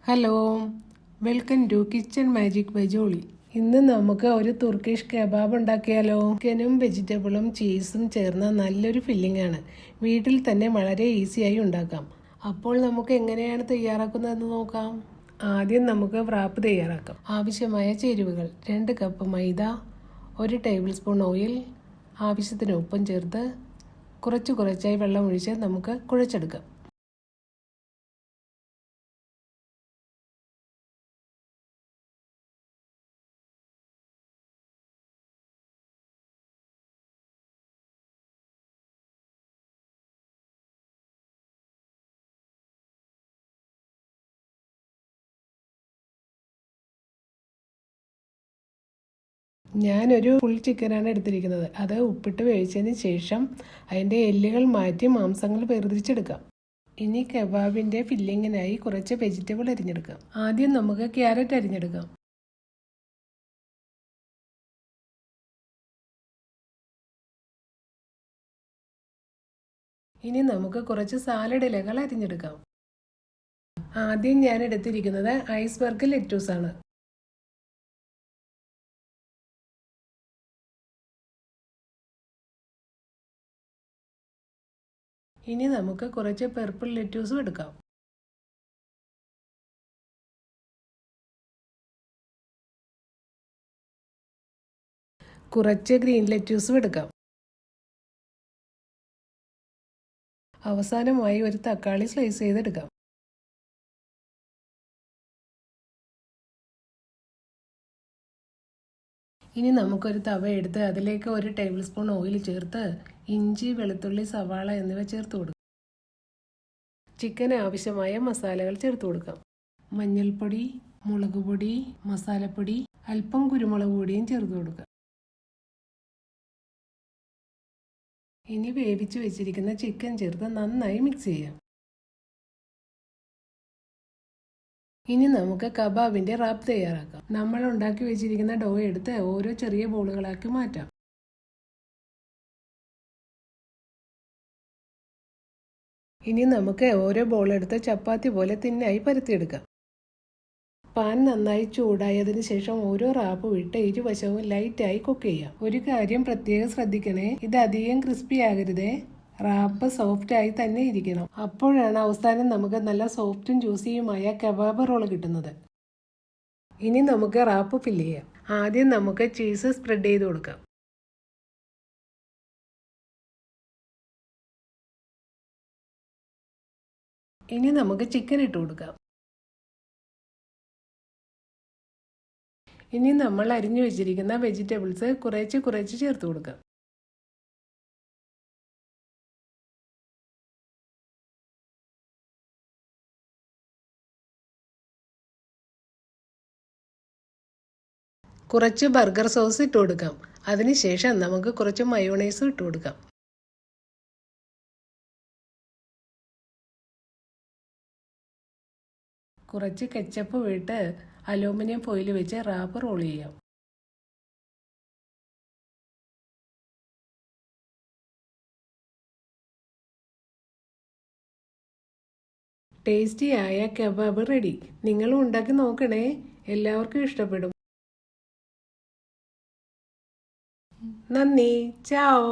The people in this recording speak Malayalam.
Hello, welcome to kitchen magic by Jolly. ഇന്ന് നമുക്ക് ഒരു തുർക്കിഷ് കബാബ് ഉണ്ടാക്കിയാലോ. ചിക്കനും വെജിറ്റബിളും ചീസും ചേർന്ന നല്ലൊരു ഫില്ലിംഗ് ആണ്. വീട്ടിൽ തന്നെ വളരെ ഈസിയായി ഉണ്ടാക്കാം. അപ്പോൾ നമുക്ക് എങ്ങനെയാണ് തയ്യാറാക്കുന്നതെന്ന് നോക്കാം. ആദ്യം നമുക്ക് വ്രാപ്പ് തയ്യാറാക്കാം. ആവശ്യമായ ചേരുവകൾ: 2 കപ്പ് മൈദ, 1 ടേബിൾ സ്പൂൺ ഓയിൽ, ആവശ്യത്തിന് ഉപ്പും ചേർത്ത് കുറച്ചായി വെള്ളമൊഴിച്ച് നമുക്ക് കുഴച്ചെടുക്കാം. ഞാനൊരു ഫുൾ ചിക്കനാണ് എടുത്തിരിക്കുന്നത്. അത് ഉപ്പിട്ട് വേവിച്ചതിന് ശേഷം അതിൻ്റെ എല്ലുകൾ മാറ്റി മാംസങ്ങൾ വേർതിരിച്ചെടുക്കാം. ഇനി കബാബിൻ്റെ ഫില്ലിങ്ങിനായി കുറച്ച് വെജിറ്റബിൾ അരിഞ്ഞെടുക്കാം. ആദ്യം നമുക്ക് ക്യാരറ്റ് അരിഞ്ഞെടുക്കാം. ഇനി നമുക്ക് കുറച്ച് സാലഡ് ഇലകൾ അരിഞ്ഞെടുക്കാം. ആദ്യം ഞാൻ എടുത്തിരിക്കുന്നത് ഐസ്ബർഗ് ലെറ്റൂസ് ആണ്. ഇനി നമുക്ക് കുറച്ച് പെർപ്പിൾ ലെറ്റ്യൂസും എടുക്കാം. കുറച്ച് ഗ്രീൻ ലെറ്റ്യൂസും എടുക്കാം. അവസാനമായി ഒരു തക്കാളി സ്ലൈസ് ചെയ്തെടുക്കാം. ഇനി നമുക്കൊരു തവ എടുത്ത് അതിലേക്ക് 1 ടേബിൾ സ്പൂൺ ഓയിൽ ചേർത്ത് ഇഞ്ചി, വെളുത്തുള്ളി, സവാള എന്നിവ ചേർത്ത് കൊടുക്കാം. ചിക്കന് ആവശ്യമായ മസാലകൾ ചേർത്ത് കൊടുക്കാം. മഞ്ഞൾപ്പൊടി, മുളക് പൊടി, മസാലപ്പൊടി, അല്പം കുരുമുളക് പൊടിയും ചേർത്ത് കൊടുക്കാം. ഇനി വേവിച്ച് വെച്ചിരിക്കുന്ന ചിക്കൻ ചേർത്ത് നന്നായി മിക്സ് ചെയ്യാം. ഇനി നമുക്ക് കബാബിൻ്റെ റാപ്പ് തയ്യാറാക്കാം. നമ്മൾ ഉണ്ടാക്കി വെച്ചിരിക്കുന്ന ഡോ എടുത്ത് ഓരോ ചെറിയ ബോളുകളാക്കി മാറ്റാം. ഇനി നമുക്ക് ഓരോ ബോൾ എടുത്ത് ചപ്പാത്തി പോലെ തിന്നായി പരത്തിയെടുക്കാം. പാൻ നന്നായി ചൂടായതിനു ശേഷം ഓരോ റാപ്പ് വിട്ട് ഇരുവശവും ലൈറ്റായി കുക്ക് ചെയ്യാം. ഒരു കാര്യം പ്രത്യേകം ശ്രദ്ധിക്കണേ, ഇത് അധികം ക്രിസ്പി ആകരുതേ. റാപ്പ് സോഫ്റ്റായി തന്നെ ഇരിക്കണം. അപ്പോഴാണ് അവസാനം നമുക്ക് നല്ല സോഫ്റ്റും ജ്യൂസിയുമായ കബാബ് റോൾ കിട്ടുന്നത്. ഇനി നമുക്ക് റാപ്പ് ഫില്ല് ചെയ്യാം. ആദ്യം നമുക്ക് ചീസ് സ്പ്രെഡ് ചെയ്ത് കൊടുക്കാം. ഇനി നമുക്ക് ചിക്കൻ ഇട്ട് കൊടുക്കാം. ഇനി നമ്മൾ അരിഞ്ഞു വെച്ചിരിക്കുന്ന വെജിറ്റബിൾസ് കുറച്ച് ചേർത്ത് കൊടുക്കാം. കുറച്ച് ബർഗർ സോസ് ഇട്ട് കൊടുക്കാം. അതിനുശേഷം നമുക്ക് കുറച്ച് മയോണൈസും ഇട്ട് കൊടുക്കാം. കുറച്ച് കെച്ചപ്പ് വിട്ട് അലൂമിനിയം ഫോയിൽ വെച്ച് റാപ്പ് റോൾ ചെയ്യാം. ടേസ്റ്റിയായ കബാബ് റെഡി. നിങ്ങളും ഉണ്ടാക്കി നോക്കണേ, എല്ലാവർക്കും ഇഷ്ടപ്പെടും. നന്ദി, ചാओ.